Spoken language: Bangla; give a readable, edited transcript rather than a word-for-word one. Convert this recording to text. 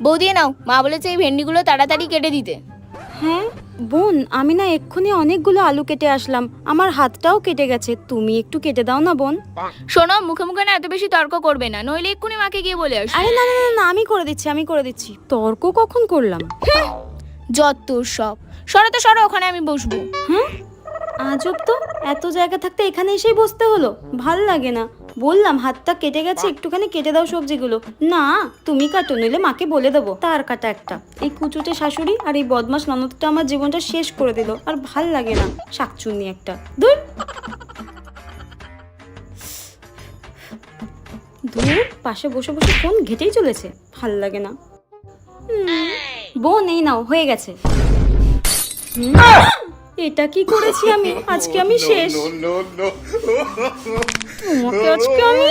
বউ দিয়ে নাও, মা বলেছে এই ভেন্ডিগুলো তাড়াতাড়ি কেটে দিতে। হ্যাঁ বোন, আমি না এক্ষুনি অনেকগুলো আলু কেটে আসলাম, আমার হাতটাও কেটে গেছে, তুমি একটু কেটে দাও না বোন। শোনো, মুখে মুখে না এত বেশি তর্ক করবে না, নইলে এক্ষুনি মাকে গিয়ে বলে আসো। আরে না না না না, আমি করে দিচ্ছি। তর্ক কখন করলাম? যত সব। সরো তো সরো, ওখানে আমি বসবো। হ্যাঁ, আজব তো, এত জায়গা থাকতে এখানে এসেই বসতে হলো, ভাল লাগে না। বললাম হাতটা কেটে গেছে, একটুখানি কেটে দাও সবজিগুলো। না, তুমি কাটো, নইলে মাকে বলে দেবো তার কাটা একটা। এই কুচুটে শাশুড়ি আর এই বদমাস ননদটা আমার জীবনটা শেষ করে দিল, আর ভাল লাগে না, শাকচুন্নি একটা। দূর দূর, পাশে বসে বসে ফোন ঘেটেই চলেছে, ভাল লাগে না। বোন এই নাও, হয়ে গেছে। এটা কি করেছি আমি, আজকে আমি শেষ। তোমাকে আজকে আমি